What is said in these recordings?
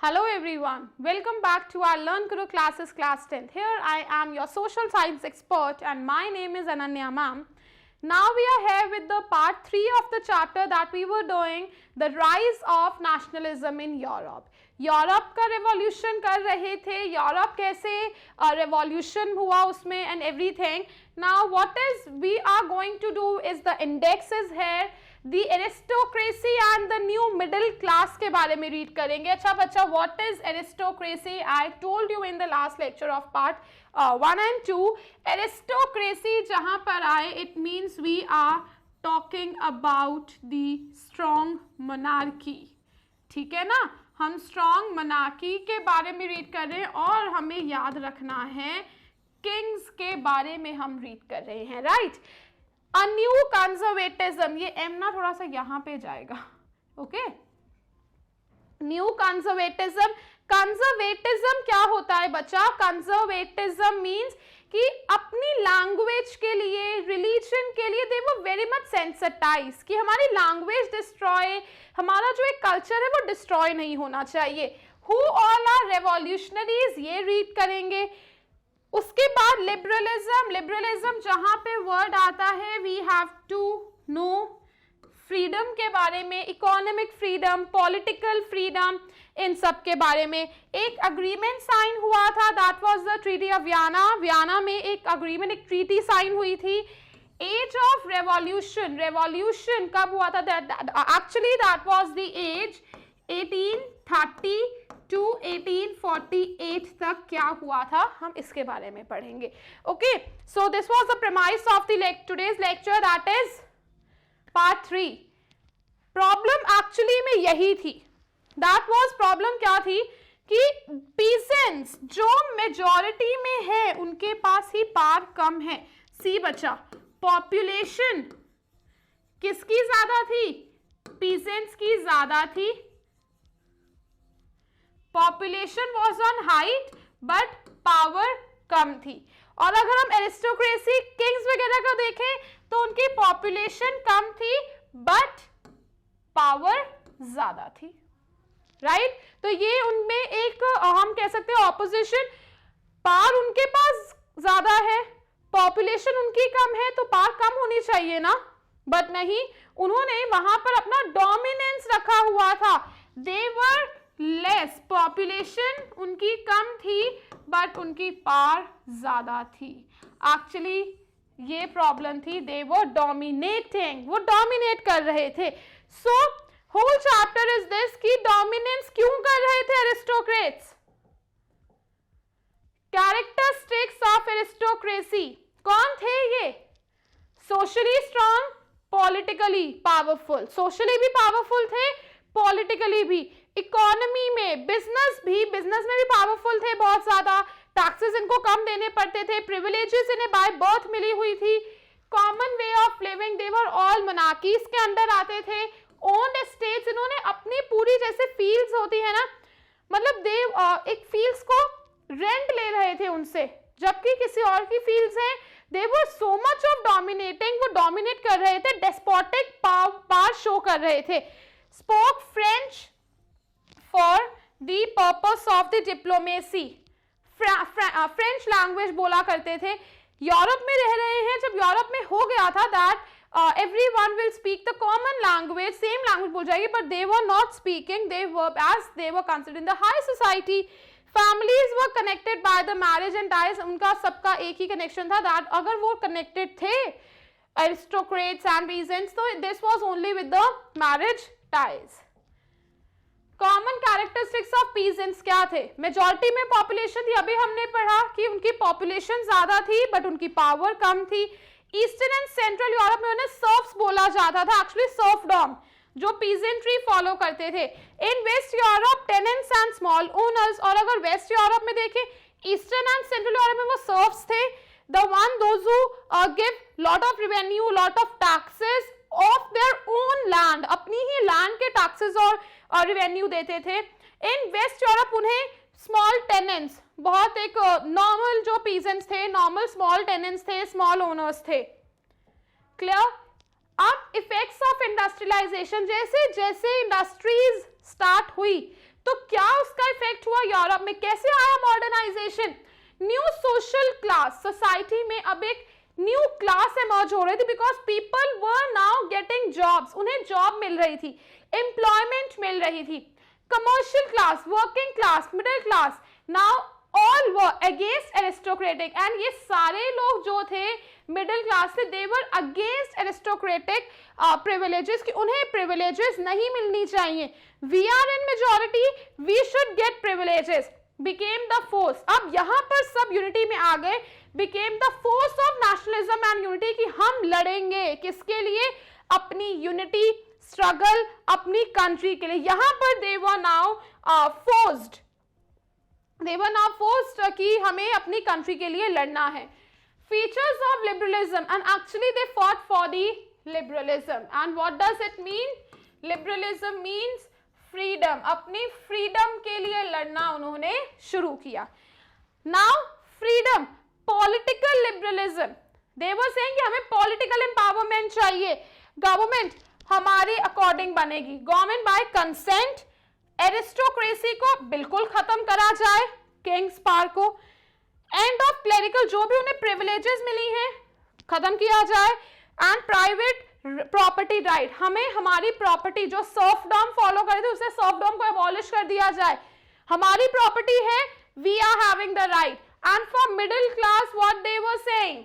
Hello everyone, welcome back to our LearnKaro classes class 10th. Here I am your social science expert and my name is Ananya ma'am. Now we are here with the part 3 of the chapter that we were doing, the rise of nationalism in Europe. Europe का revolution कर रहे थे, Europe कैसे revolution हुआ उसमें and everything. Now what is we are going to do is the indexes here, the aristocracy and the new middle class के बारे में read करेंगे. अच्छा बच्चा, what is aristocracy? I told you in the last lecture of part 1 and 2. Aristocracy जहाँ पर आए, it means we are talking about the strong monarchy. ठीक है ना, हम स्ट्रॉन्ग मोनार्की के बारे में रीड कर रहे हैं और हमें याद रखना है किंग्स के बारे में हम रीड कर रहे हैं, राइट. अ न्यू कंजर्वेटिज्म, ये एम ना थोड़ा सा यहाँ पे जाएगा, ओके. न्यू कंजर्वेटिज्म, कंजर्वेटिज्म क्या होता है बच्चा? कंजर्वेटिज्म मीन्स कि अपनी लैंग्वेज के लिए, रिलीजन के लिए दे वो वेरी मच सेंसिटाइज कि हमारी लैंग्वेज डिस्ट्रॉय, हमारा जो एक कल्चर है वो डिस्ट्रॉय नहीं होना चाहिए. हु ऑल आर रेवोल्यूशनरीज, ये रीड करेंगे. उसके बाद लिबरलिज्म, लिबरलिज्म जहां पे वर्ड आता है we have to know freedom के बारे में, इकोनॉमिक फ्रीडम, पॉलिटिकल फ्रीडम, इन सब के बारे में. एक अग्रीमेंट साइन हुआ था, that was the treaty of Vienna. Vienna में एक अग्रीमेंट, एक ट्रीटी साइन हुई थी. एज ऑफ रेवोल्यूशन, रेवोल्यूशन कब हुआ था? Actually that was the age 1830 to 1848 तक क्या हुआ था, हम इसके बारे में पढ़ेंगे. Okay, so this was the premise of the today's lecture, that is part 3. Problem actually में यही थी. दैट वाज प्रॉब्लम क्या थी कि पीसेंट्स जो मेजॉरिटी में है उनके पास ही पावर कम है. सी बच्चा, पॉपुलेशन किसकी ज्यादा थी? पीसेंट्स की ज्यादा थी. Population was on height but power कम थी. और अगर हम एरिस्टोक्रेसी, किंग्स वगैरह को देखें तो उनकी पॉपुलेशन कम थी बट पावर ज्यादा थी, राइट. तो ये उनमें एक हम कह सकते हैं ऑपोजिशन. पावर उनके पास ज्यादा है, पॉपुलेशन उनकी कम है, तो पावर कम होनी चाहिए ना, बट नहीं, उन्होंने वहां पर अपना डोमिनेंस रखा हुआ था. दे वर लेस, पॉपुलेशन उनकी कम थी बट उनकी पावर ज्यादा थी. एक्चुअली ये प्रॉब्लम थी, दे वर डोमिनेटिंग, वो डोमिनेट कर रहे थे. So whole chapter is this कि डोमिनेंस क्यों कर रहे थे एरिस्टोक्रेट्स. कैरेक्टरिस्टिक्स ऑफ एरिस्टोक्रेसी, कौन थे ये? Socially strong, politically powerful. Socially भी पावरफुल थे, पॉलिटिकली भी. इकोनॉमी में, बिजनेस में भी पावरफुल थे बहुत ज्यादा. टैक्सेस इनको कम देने पड़ते थे, प्रिविलेजेस इन्हें बाय बर्थ मिली हुई थी. Common way of living, they were all monarchies के अंडर आते थे. ओन्ड एस्टेट्स, इन्होंने अपनी पूरी, जैसे फील्ड्स होती है ना, मतलब दे एक फील्ड्स को रेंट ले रहे थे उनसे, जबकि किसी और की फील्ड्स हैं. दे वर सो मच ऑफ डोमिनेटिंग, वो डोमिनेट कर रहे थे, डेस्पोटिक पावर शो कर रहे थे. Spoke French for the purpose of the diplomacy, French language बोला करते थे. यूरोप में रह रहे हैं, जब यूरोप में हो गया था that everyone will speak the common language, same language बोल जाएगी, but they were not speaking, they were as they were considered in the high society. Families were connected by the marriage and ties, उनका सबका एक ही connection था. that अगर वो connected थे aristocrats and peasants, तो this was only with the marriage ties. Common characteristics of peasants क्या थे? मेजॉरिटी में पॉपुलेशन थी, अभी हमने पढ़ा कि उनकी पॉपुलेशन ज्यादा थी बट उनकी पावर कम थी. ईस्टर्न एंड सेंट्रल यूरोप में उन्हें सर्फ्स बोला जाता था, एक्चुअली सर्फडॉम, जो पीजेंट्री फॉलो करते थे. In west Europe tenants and small owners. और अगर वेस्ट यूरोप में देखें, ईस्टर्न एंड सेंट्रल यूरोप में वो सर्फ्स थे, the one those who give lot of revenue, lot of taxes of their own land, अपनी ही लैंड के टैक्सेस और रेवेन्यू देते थे. इन वेस्ट यूरोप उन्हें स्मॉल टेनेंट्स, बहुत एक नॉर्मल जो पीजेंट्स थे, नॉर्मल स्मॉल टेनेंट्स थे, स्मॉल ओनर्स थे. क्लियर. अब इफेक्ट्स ऑफ इंडस्ट्रियलाइजेशन, जैसे जैसे इंडस्ट्रीज स्टार्ट हुई तो क्या उसका इफेक्ट हुआ यूरोप में, कैसे आया modernisation, new social class, society में अब एक न्यू क्लास इमर्ज हो रही थी, because people were now getting jobs, उन्हें जॉब मिल रही थी, एम्प्लॉयमेंट मिल रही थी, commercial class, working class, middle class, now all were against aristocratic, and ये सारे लोग जो थे मिडिल क्लास से, they were against aristocratic privileges, कि उन्हें प्रिविलेजेस नहीं मिलनी चाहिए, we are in majority, we should get privileges, became the force। अब यहां पर सब यूनिटी में आ गए, became the force of nationalism and unity, कि हम लड़ेंगे किसके लिए, अपनी यूनिटी, स्ट्रगल अपनी कंट्री के लिए। यहां पर they were now forced कि हमें अपनी कंट्री के लिए लड़ना है। Features of liberalism, and actually they fought for the liberalism, and what does it mean? Liberalism means freedom, अपनी फ्रीडम के लिए लड़ना उन्होंने शुरू किया। Now freedom, political liberalism, they were saying कि हमें पॉलिटिकल एम्पावरमेंट चाहिए, गवर्नमेंट हमारे अकॉर्डिंग बनेगी, गवर्नमेंट बाय कंसेंट, एरिस्टोक्रेसी को बिल्कुल खत्म करा जाए, किंग्स पावर को, एंड ऑफ क्लेरिकल, जो भी उन्हें प्रिविलेजेस मिली हैं खत्म किया जाए, एंड प्राइवेट प्रॉपर्टी राइट, हमें हमारी प्रॉपर्टी जो सर्फडम फॉलो करे थे उसे सर्फडम को अबॉलिश कर दिया जाए, हमारी प्रॉपर्टी है, we are having the right. And for middle class what they were saying,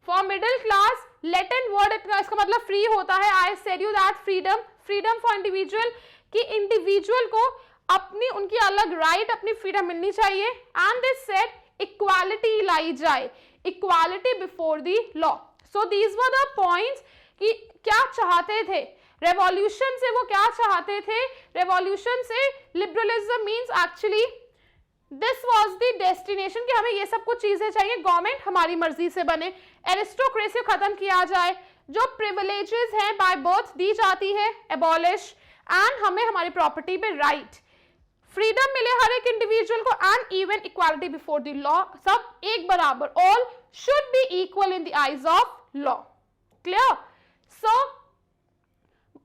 for middle class Latin word, इसका मतलब फ्री होता है, I said you that freedom, freedom for individual, कि इंडिविजुअल को अपनी उनकी अलग राइट, अपनी फ्रीडम मिलनी चाहिए, एंड दिस सेड इक्वालिटी लाई जाए, equality before the law. So these were the points कि क्या चाहते थे रेवोल्यूशन से, वो क्या चाहते थे रेवोल्यूशन से, liberalism means actually this was the destination, कि हमें ये सब कुछ चीजें चाहिए, गवर्नमेंट हमारी मर्जी से बने, एरिस्टोक्रेसी खत्म किया जाए, जो प्रिविलेजेस हैं बाय बर्थ दी जाती है एबॉलिश, एंड हमें हमारी प्रॉपर्टी पे राइट, फ्रीडम मिले हर एक इंडिविजुअल को, and even equality before the law, सब एक बराबर, all should be equal in the eyes of law, clear? So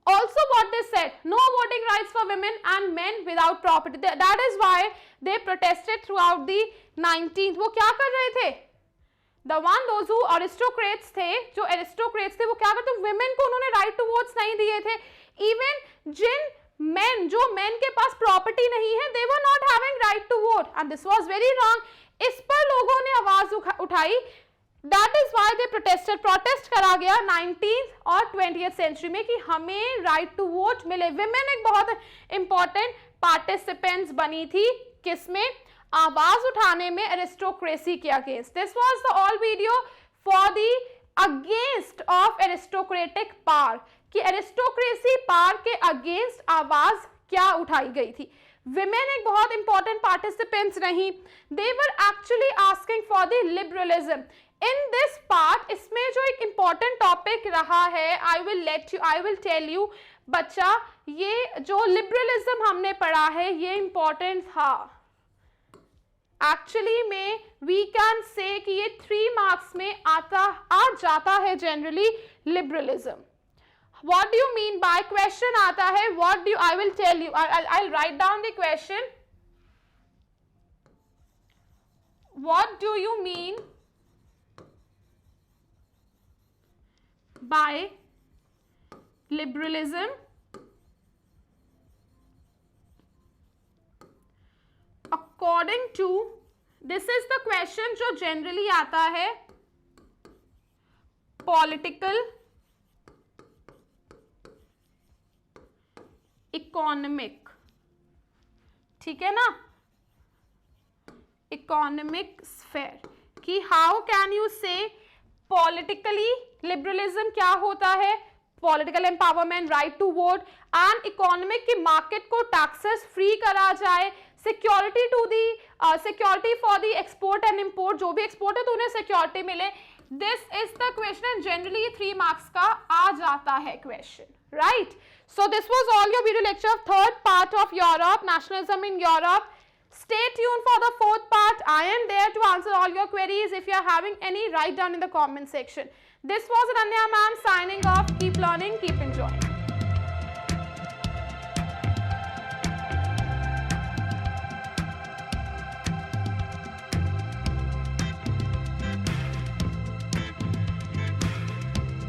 also what they said, no voting rights for women and men without property, that is why they protested throughout the 19th। वो क्या कर रहे थे, the one those who aristocrats थे, जो aristocrats थे, वो क्या करते, women को उन्होंने right to votes नहीं दिए थे, even जिन men, जो men के पास प्रॉपर्टी नहीं है, they were not having right to vote, and this was very wrong। इस पर लोगों ने आवाज उठाई, that is why they protested, protest करा गया 19th और 20th सेंचुरी में कि हमें राइट टू वोट मिले। विमेन एक बहुत इंपॉर्टेंट पार्टिसिपेंट्स बनी थी, किसमें, आवाज उठाने में एरिस्टोक्रेसी के against. This was the all video for the against of aristocratic power, कि एरिस्टोक्रेसी पावर के अगेंस्ट आवाज क्या उठाई गई थी। विमेन एक बहुत इंपॉर्टेंट पार्टिसिपेंट्स नहीं, they were actually asking for the liberalism. In this part, इसमें जो एक इंपॉर्टेंट टॉपिक रहा है, आई विल टेल यू बच्चा, ये जो लिबरलिज्म हमने पढ़ा है ये इंपॉर्टेंट था। एक्चुअली में वी कैन से कि ये 3 मार्क्स में आ जाता है generally liberalism. What do you mean by, question आता है, what do you, I will tell you, I'll write down the question, what do you mean by liberalism according to, this is the question जो generally आता है, political, economic, ठीक है ना, economic sphere, कि how can you say politically liberalism क्या होता है, political empowerment, right to vote, and economic की मार्केट को टैक्सेस फ्री करा जाए, security to the security for the export and import, जो भी एक्सपोर्ट है तो उन्हें सिक्योरिटी मिले। This is the question, generally 3 marks का आ जाता है question, right? So this was all your video lecture of 3rd part of Europe, nationalism in Europe. Stay tuned for the 4th part. I am there to answer all your queries. If you are having any, write down in the comment section. This was Ananya ma'am signing off. Keep learning, keep enjoying.